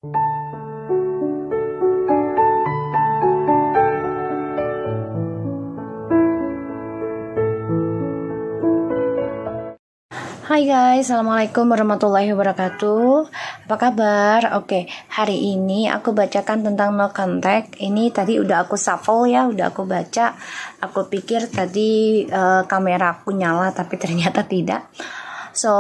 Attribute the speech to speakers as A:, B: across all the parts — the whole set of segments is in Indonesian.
A: Hai guys, assalamualaikum warahmatullahi wabarakatuh. Apa kabar? Oke, hari ini aku bacakan tentang no contact. Ini tadi udah aku shuffle ya, udah aku baca. Aku pikir tadi kamera aku nyala, tapi ternyata tidak. So,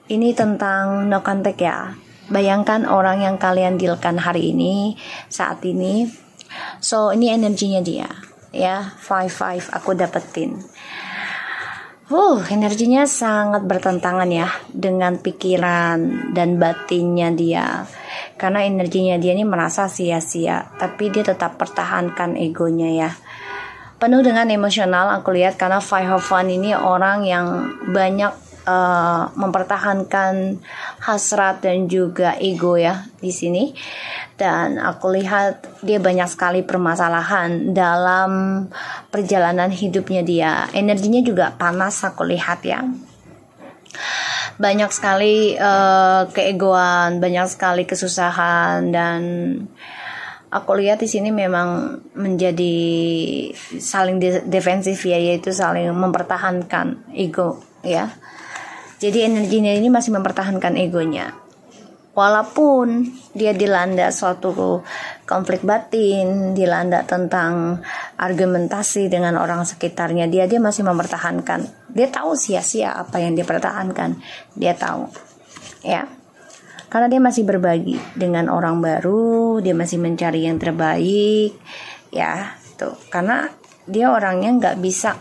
A: ini tentang no contact ya. Bayangkan orang yang kalian dealkan hari ini, saat ini. So, ini energinya dia, ya. 5-5 aku dapetin. Energinya sangat bertentangan ya dengan pikiran dan batinnya dia. Karena energinya dia ini merasa sia-sia, tapi dia tetap pertahankan egonya ya. Penuh dengan emosional aku lihat, karena Five of Wands ini orang yang banyak mempertahankan hasrat dan juga ego ya di sini. Dan aku lihat dia banyak sekali permasalahan dalam perjalanan hidupnya dia. Energinya juga panas aku lihat ya. Banyak sekali keegoan, banyak sekali kesusahan, dan aku lihat di sini memang menjadi saling defensif ya, yaitu saling mempertahankan ego ya. Jadi energinya ini masih mempertahankan egonya. Walaupun dia dilanda suatu konflik batin, dilanda tentang argumentasi dengan orang sekitarnya, dia masih mempertahankan. Dia tahu sia-sia apa yang dia pertahankan. Dia tahu, ya. Karena dia masih berbagi dengan orang baru, dia masih mencari yang terbaik, ya. Tuh, karena dia orangnya nggak bisa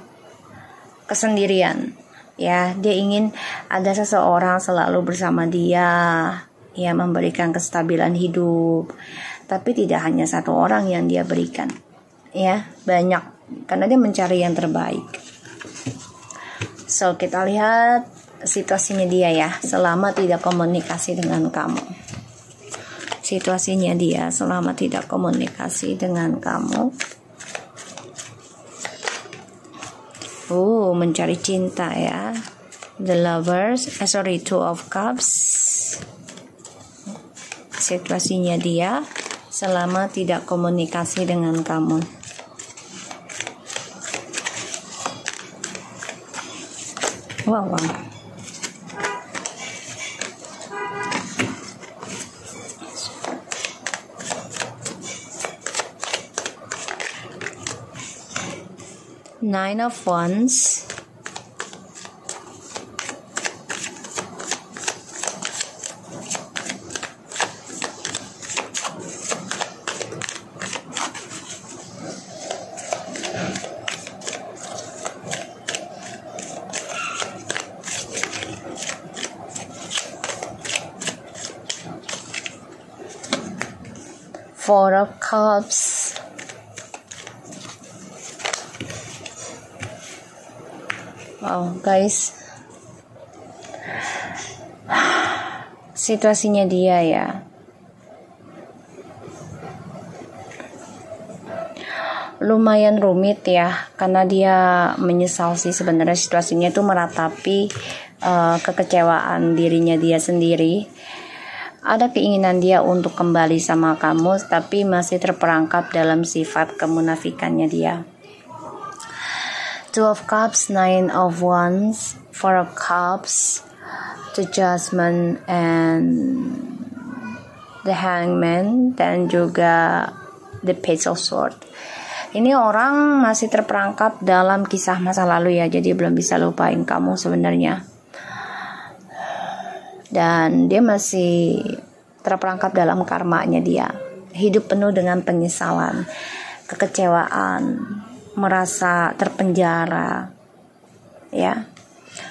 A: kesendirian, ya. Dia ingin ada seseorang selalu bersama dia, ya, memberikan kestabilan hidup. Tapi tidak hanya satu orang yang dia berikan, ya, banyak, karena dia mencari yang terbaik. So, kita lihat situasinya dia ya, selama tidak komunikasi dengan kamu. Situasinya dia selama tidak komunikasi dengan kamu. Mencari cinta ya. The Lovers, Two of Cups. Situasinya dia selama tidak komunikasi dengan kamu. Wow. Nine of Wands. Four of Cups. Wow, guys. Situasinya dia ya. Lumayan rumit ya, karena dia menyesal sih sebenarnya. Situasinya itu meratapi kekecewaan dirinya dia sendiri. Ada keinginan dia untuk kembali sama kamu, tapi masih terperangkap dalam sifat kemunafikannya dia. Two of Cups, Nine of Wands, Four of Cups, The Judgment, and The Hangman, dan juga The Page of Swords. Ini orang masih terperangkap dalam kisah masa lalu ya, jadi belum bisa lupain kamu sebenarnya. Dan dia masih terperangkap dalam karmanya dia. Hidup penuh dengan penyesalan, kekecewaan, merasa terpenjara, ya.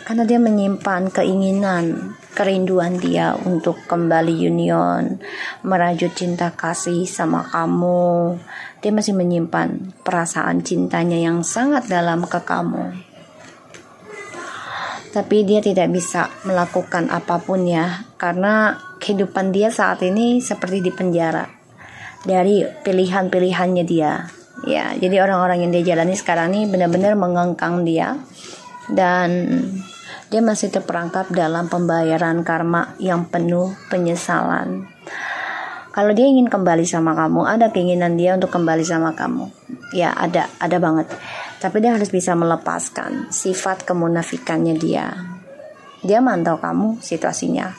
A: Karena dia menyimpan keinginan, kerinduan dia untuk kembali union, merajut cinta kasih sama kamu. Dia masih menyimpan perasaan cintanya yang sangat dalam ke kamu. Tapi dia tidak bisa melakukan apapun ya, karena kehidupan dia saat ini seperti di penjara dari pilihan-pilihannya dia. Ya, jadi orang-orang yang dia jalani sekarang ini benar-benar mengengkang dia, dan dia masih terperangkap dalam pembayaran karma yang penuh penyesalan. Kalau dia ingin kembali sama kamu, ada keinginan dia untuk kembali sama kamu. Ya, ada banget. Tapi dia harus bisa melepaskan sifat kemunafikannya dia. Dia mantau kamu situasinya.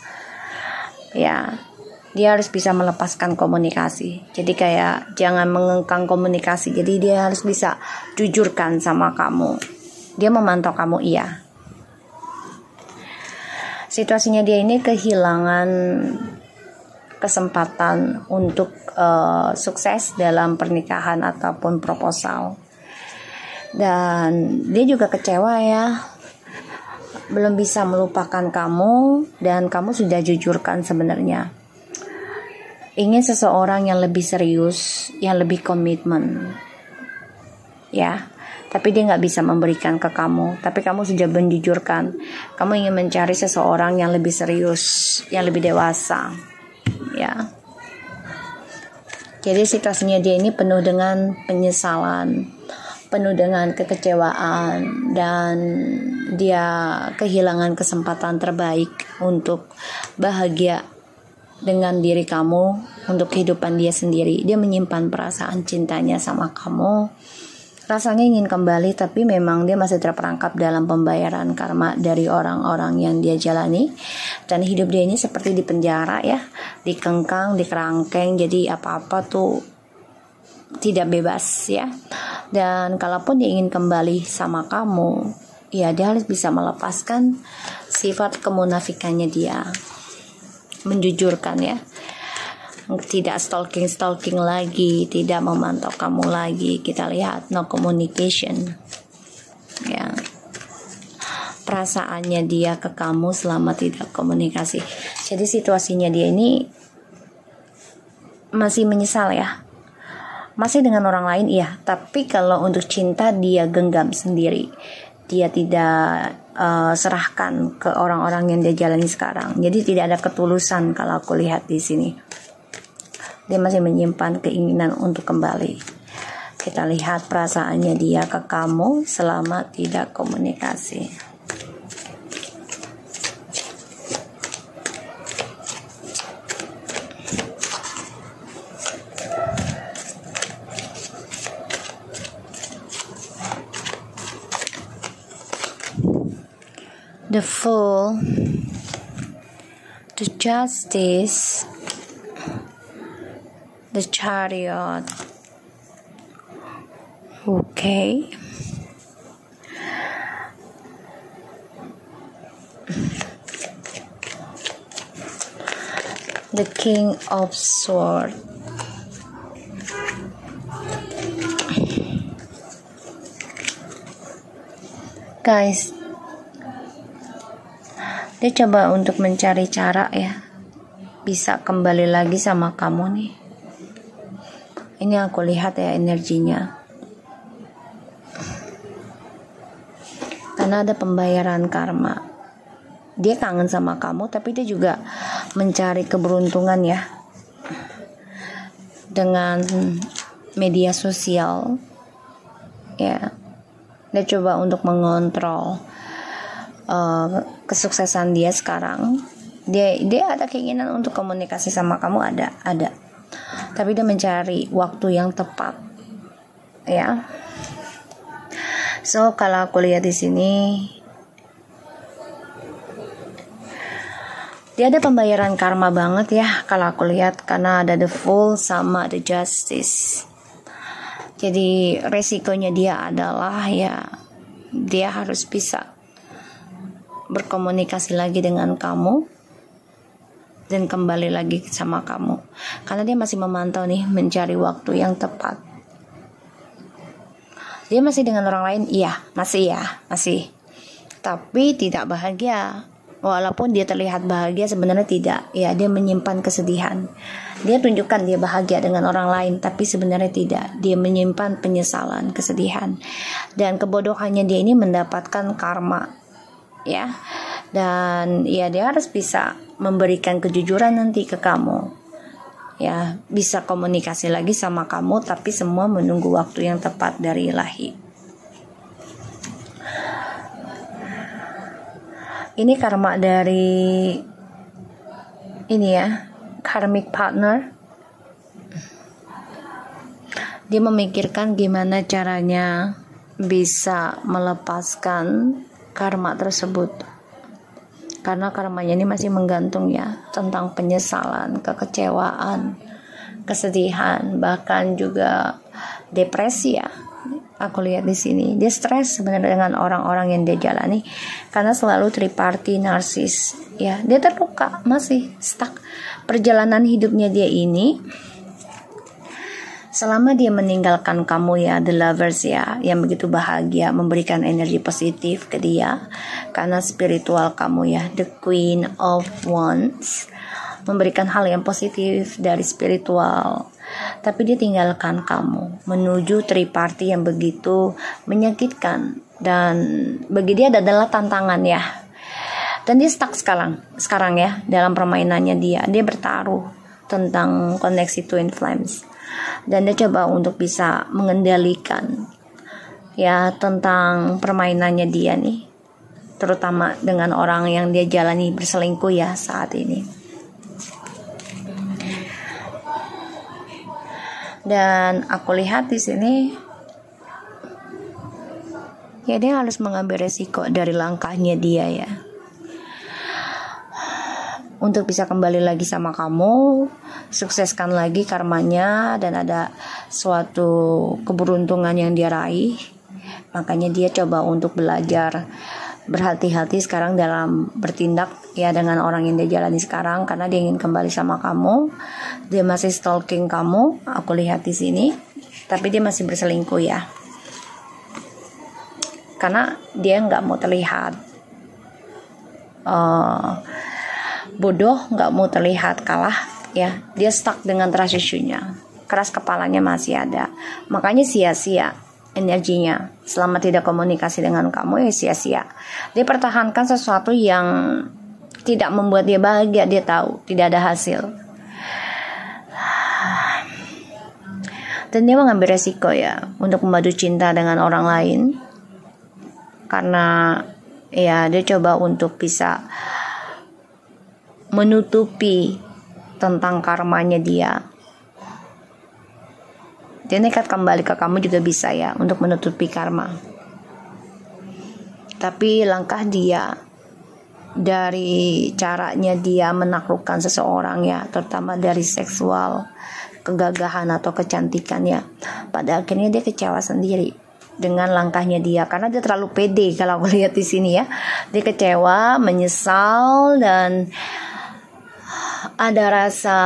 A: Ya, dia harus bisa melepaskan komunikasi. Jadi kayak jangan mengengkang komunikasi. Jadi dia harus bisa jujurkan sama kamu. Dia memantau kamu, iya. Situasinya dia ini kehilangan kesempatan untuk sukses dalam pernikahan ataupun proposal. Dan dia juga kecewa ya, belum bisa melupakan kamu, dan kamu sudah jujurkan sebenarnya ingin seseorang yang lebih serius, yang lebih komitmen, ya. Tapi dia nggak bisa memberikan ke kamu. Tapi kamu sudah menjujurkan, kamu ingin mencari seseorang yang lebih serius, yang lebih dewasa, ya. Jadi situasinya dia ini penuh dengan penyesalan, penuh dengan kekecewaan, dan dia kehilangan kesempatan terbaik untuk bahagia dengan diri kamu, untuk kehidupan dia sendiri. Dia menyimpan perasaan cintanya sama kamu, rasanya ingin kembali, tapi memang dia masih terperangkap dalam pembayaran karma dari orang-orang yang dia jalani. Dan hidup dia ini seperti di penjara ya, dikengkang, dikerangkeng, jadi apa-apa tuh tidak bebas ya. Dan kalaupun dia ingin kembali sama kamu, ya dia harus bisa melepaskan sifat kemunafikannya dia, menjujurkan ya, tidak stalking lagi, tidak memantau kamu lagi. Kita lihat no communication ya, perasaannya dia ke kamu selama tidak komunikasi. Jadi situasinya dia ini masih menyesal ya, masih dengan orang lain iya, tapi kalau untuk cinta dia genggam sendiri, dia tidak serahkan ke orang-orang yang dia jalani sekarang. Jadi tidak ada ketulusan kalau aku lihat di sini. Dia masih menyimpan keinginan untuk kembali. Kita lihat perasaannya dia ke kamu selama tidak komunikasi. The Fool, the Justice, the Chariot. Okay. The King of Swords. Guys, dia coba untuk mencari cara ya, bisa kembali lagi sama kamu nih. Ini aku lihat ya energinya. Karena ada pembayaran karma. Dia kangen sama kamu, tapi dia juga mencari keberuntungan ya, dengan media sosial ya. Dia coba untuk mengontrol kesuksesan dia sekarang. Dia ada keinginan untuk komunikasi sama kamu, ada. Tapi dia mencari waktu yang tepat ya. So kalau aku lihat di sini, dia ada pembayaran karma banget ya kalau aku lihat, karena ada the Fool sama the Justice. Jadi resikonya dia adalah ya, dia harus bisa berkomunikasi lagi dengan kamu dan kembali lagi sama kamu, karena dia masih memantau nih, mencari waktu yang tepat. Dia masih dengan orang lain, iya, masih, tapi tidak bahagia. Walaupun dia terlihat bahagia, sebenarnya tidak ya, dia menyimpan kesedihan. Dia tunjukkan dia bahagia dengan orang lain, tapi sebenarnya tidak. Dia menyimpan penyesalan, kesedihan, dan kebodohannya dia ini mendapatkan karma ya. Dan ya dia harus bisa memberikan kejujuran nanti ke kamu ya, bisa komunikasi lagi sama kamu, tapi semua menunggu waktu yang tepat dari ilahi. Ini karma dari ini ya, karmic partner Dia memikirkan gimana caranya bisa melepaskan karma tersebut, karena karmanya ini masih menggantung ya, tentang penyesalan, kekecewaan, kesedihan, bahkan juga depresi ya. Aku lihat di sini dia stres sebenarnya dengan orang-orang yang dia jalani, karena selalu triparty narsis ya. Dia terluka, masih stuck perjalanan hidupnya dia ini. Selama dia meninggalkan kamu ya, the lovers ya, yang begitu bahagia, memberikan energi positif ke dia, karena spiritual kamu ya, the queen of wands, memberikan hal yang positif dari spiritual. Tapi dia tinggalkan kamu menuju triparty yang begitu menyakitkan, dan bagi dia adalah tantangan ya. Dan dia stuck sekarang ya, dalam permainannya dia bertaruh tentang koneksi twin flames, dan dia coba untuk bisa mengendalikan ya tentang permainannya dia nih, terutama dengan orang yang dia jalani berselingkuh ya saat ini. Dan aku lihat di sini ya, dia harus mengambil resiko dari langkahnya dia ya, untuk bisa kembali lagi sama kamu, sukseskan lagi karmanya, dan ada suatu keberuntungan yang dia raih. Makanya dia coba untuk belajar berhati-hati sekarang dalam bertindak ya dengan orang yang dia jalani sekarang, karena dia ingin kembali sama kamu. Dia masih stalking kamu, aku lihat di sini, tapi dia masih berselingkuh ya, karena dia nggak mau terlihat bodoh, nggak mau terlihat kalah ya. Dia stuck dengan trust issue-nya, keras kepalanya masih ada, makanya sia-sia energinya selama tidak komunikasi dengan kamu ya, sia-sia. Dia pertahankan sesuatu yang tidak membuat dia bahagia. Dia tahu tidak ada hasil, dan dia mengambil resiko ya untuk memadu cinta dengan orang lain, karena ya dia coba untuk bisa menutupi tentang karmanya dia. Dia nekat kembali ke kamu juga bisa ya, untuk menutupi karma. Tapi langkah dia dari caranya dia menaklukkan seseorang ya, terutama dari seksual, kegagahan atau kecantikan ya, pada akhirnya dia kecewa sendiri dengan langkahnya dia, karena dia terlalu pede. Kalau aku lihat di sini ya, dia kecewa, menyesal, dan ada rasa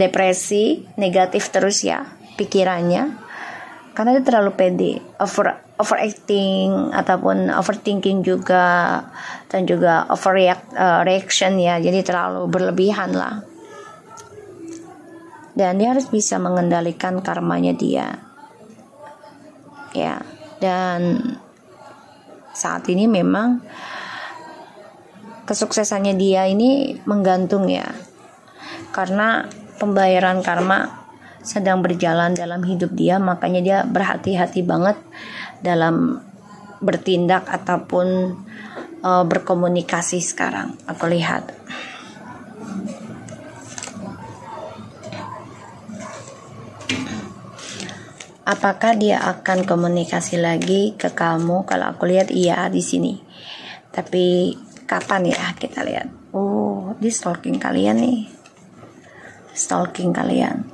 A: depresi, negatif terus ya pikirannya, karena dia terlalu pede, overacting ataupun overthinking juga, dan juga overreaction ya, jadi terlalu berlebihan lah. Dan dia harus bisa mengendalikan karmanya dia ya. Dan saat ini memang kesuksesannya dia ini menggantung ya, karena pembayaran karma sedang berjalan dalam hidup dia. Makanya dia berhati-hati banget dalam bertindak ataupun berkomunikasi sekarang, aku lihat. Apakah dia akan komunikasi lagi ke kamu? Kalau aku lihat iya di sini. Tapi kapan ya, kita lihat. Oh, dia stalking kalian nih. Stalking kalian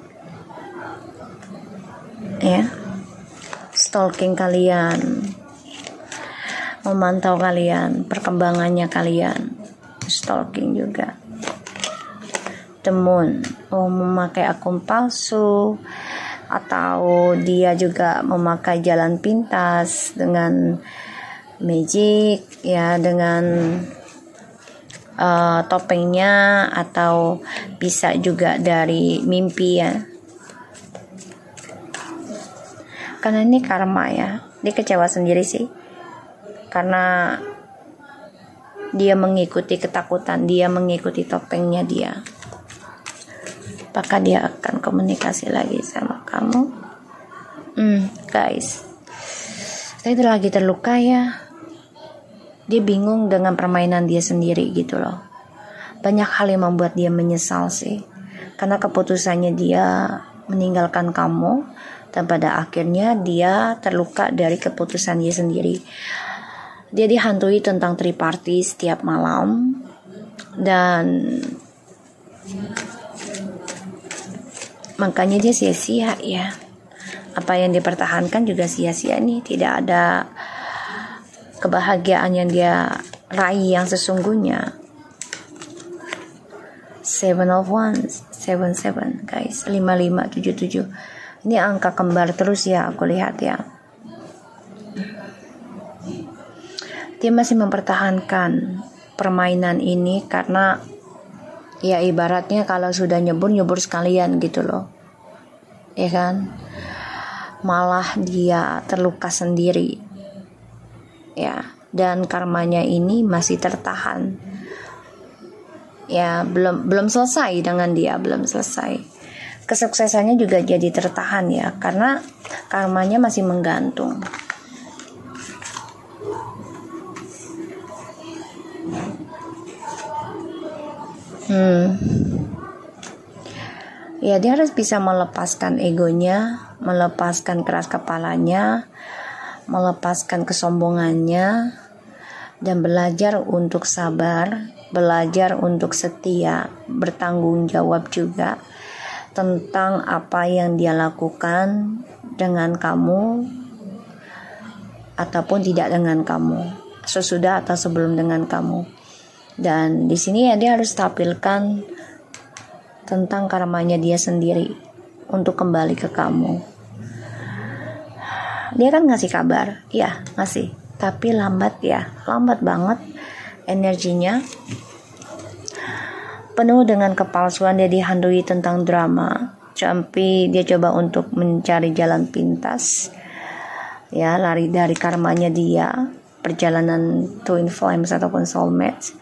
A: ya, stalking kalian, memantau kalian, perkembangannya kalian, stalking juga. The Moon, memakai akun palsu, atau dia juga memakai jalan pintas dengan magic ya, dengan topengnya, atau bisa juga dari mimpi ya, karena ini karma ya. Dia kecewa sendiri sih, karena dia mengikuti ketakutan, dia mengikuti topengnya dia. Apakah dia akan komunikasi lagi sama kamu? Guys, saya lagi terluka ya. Dia bingung dengan permainan dia sendiri gitu loh. Banyak hal yang membuat dia menyesal sih, karena keputusannya dia meninggalkan kamu, dan pada akhirnya dia terluka dari keputusan dia sendiri. Dia dihantui tentang triparty setiap malam, dan makanya dia sia-sia ya. Apa yang dipertahankan juga sia-sia nih, tidak ada kebahagiaan yang dia raih yang sesungguhnya. 7 of Wands, 77 guys, 5577. Ini angka kembar terus ya, aku lihat ya. Dia masih mempertahankan permainan ini karena ya ibaratnya kalau sudah nyebur sekalian gitu loh, ya kan. Malah dia terluka sendiri ya, dan karmanya ini masih tertahan ya, belum selesai dengan dia, belum selesai. Kesuksesannya juga jadi tertahan ya, karena karmanya masih menggantung. Ya, dia harus bisa melepaskan egonya, melepaskan keras kepalanya, melepaskan kesombongannya, dan belajar untuk sabar, belajar untuk setia, bertanggung jawab juga tentang apa yang dia lakukan dengan kamu ataupun tidak dengan kamu, sesudah atau sebelum dengan kamu. Dan di sini ya dia harus tampilkan tentang karmanya dia sendiri untuk kembali ke kamu. Dia kan ngasih kabar, ya ngasih, tapi lambat ya, lambat banget energinya. Penuh dengan kepalsuan, dia dihantui tentang drama, sampai dia coba untuk mencari jalan pintas, ya lari dari karmanya dia, perjalanan twin flames ataupun soulmates.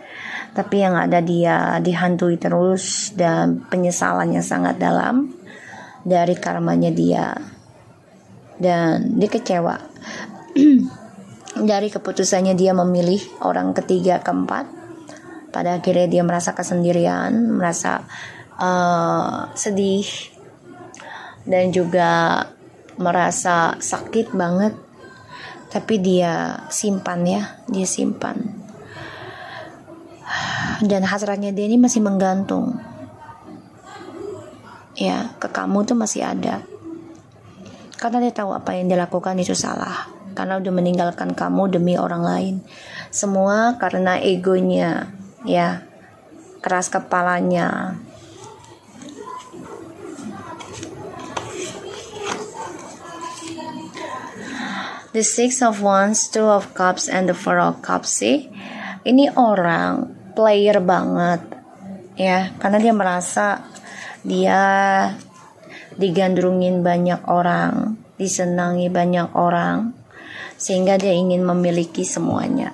A: Tapi yang ada dia dihantui terus dan penyesalannya sangat dalam dari karmanya dia, dan dia kecewa dari keputusannya dia memilih orang ketiga, keempat. Pada akhirnya dia merasa kesendirian, merasa sedih, dan juga merasa sakit banget. Tapi dia simpan ya, dia simpan. Dan hasratnya dia ini masih menggantung ya, ke kamu tuh masih ada, karena dia tahu apa yang dia lakukan itu salah, karena udah meninggalkan kamu demi orang lain. Semua karena egonya ya, keras kepalanya. The 6 of Wands, 2 of Cups, and the 4 of Cups sih. Ini orang player banget ya, karena dia merasa dia digandrungin banyak orang, disenangi banyak orang, sehingga dia ingin memiliki semuanya.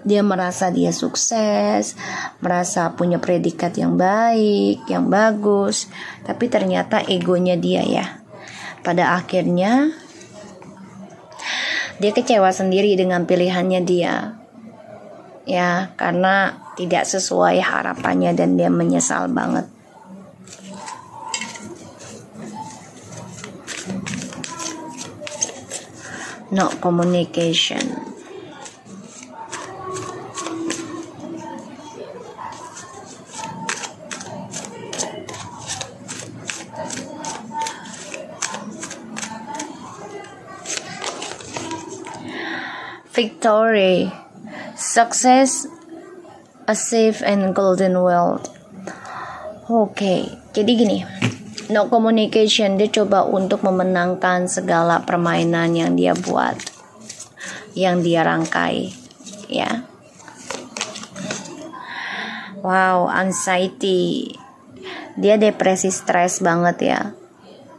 A: Dia merasa dia sukses, merasa punya predikat yang baik, yang bagus, tapi ternyata egonya dia ya. Pada akhirnya dia kecewa sendiri dengan pilihannya dia ya, karena tidak sesuai harapannya, dan dia menyesal banget. No communication. Victory. Success, a safe and golden world. Oke, jadi gini, no communication, dia coba untuk memenangkan segala permainan yang dia buat, yang dia rangkai, ya. Wow, anxiety, dia depresi, stres banget ya,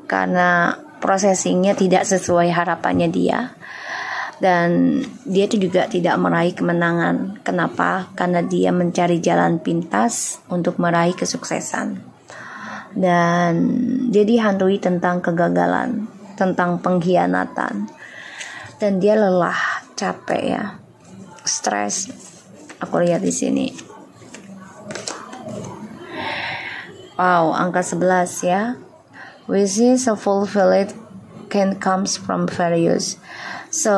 A: karena processingnya tidak sesuai harapannya dia. Dan dia tuh juga tidak meraih kemenangan. Kenapa? Karena dia mencari jalan pintas untuk meraih kesuksesan. Dan dia dihantui tentang kegagalan, tentang pengkhianatan. Dan dia lelah, capek ya, stres. Aku lihat di sini. Wow, angka 11 ya. Wishes fulfilled can comes from various. So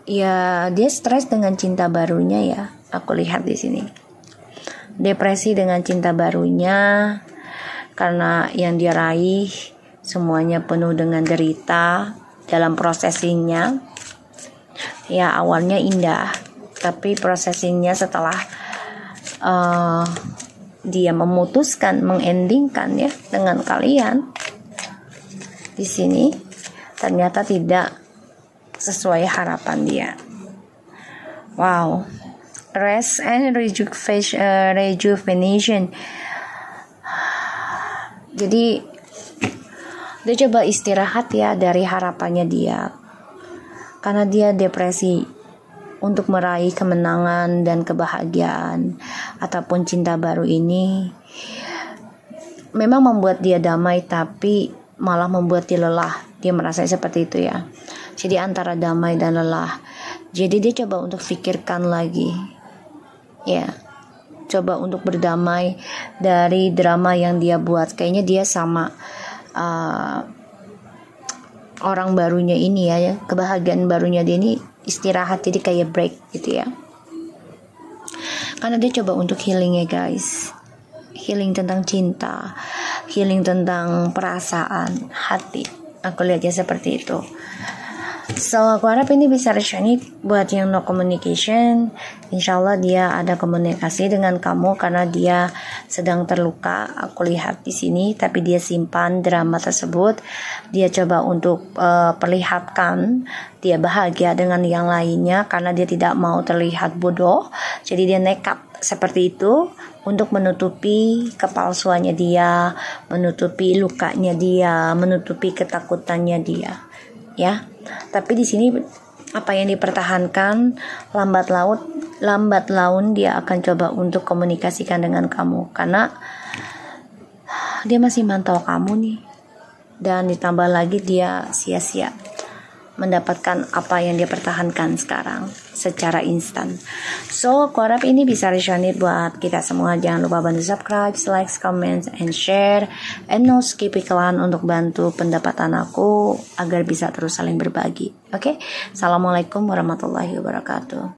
A: ya, dia stres dengan cinta barunya ya. Aku lihat di sini. Depresi dengan cinta barunya karena yang dia raih semuanya penuh dengan derita dalam prosesinya. Ya, awalnya indah, tapi prosesinya setelah dia memutuskan mengendingkan ya dengan kalian di sini, ternyata tidak sesuai harapan dia. Wow, rest and rejuvenation. Jadi dia coba istirahat ya dari harapannya dia, karena dia depresi untuk meraih kemenangan dan kebahagiaan ataupun cinta baru ini memang membuat dia damai, tapi malah membuat dia lelah. Dia merasa seperti itu ya. Jadi antara damai dan lelah. Jadi dia coba untuk pikirkan lagi. Ya. Coba untuk berdamai dari drama yang dia buat. Kayaknya dia sama orang barunya ini ya. Kebahagiaan barunya dia ini istirahat, jadi kayak break gitu ya. Karena dia coba untuk healing ya guys. Healing tentang cinta, healing tentang perasaan hati. Aku lihat ya seperti itu. So aku harap ini bisa resonate buat yang no communication. Insyaallah dia ada komunikasi dengan kamu karena dia sedang terluka. Aku lihat di sini, tapi dia simpan drama tersebut. Dia coba untuk perlihatkan dia bahagia dengan yang lainnya karena dia tidak mau terlihat bodoh. Jadi dia nekat seperti itu untuk menutupi kepalsuannya dia, menutupi lukanya dia, menutupi ketakutannya dia. Ya. Tapi di sini apa yang dipertahankan, lambat laun dia akan coba untuk komunikasikan dengan kamu karena dia masih mantau kamu nih. Dan ditambah lagi dia sia-sia mendapatkan apa yang dia pertahankan sekarang secara instan. So, aku harap ini bisa resonate buat kita semua. Jangan lupa bantu subscribe, like, comment, and share. And no skip iklan untuk bantu pendapatan aku agar bisa terus saling berbagi. Oke? Assalamualaikum warahmatullahi wabarakatuh.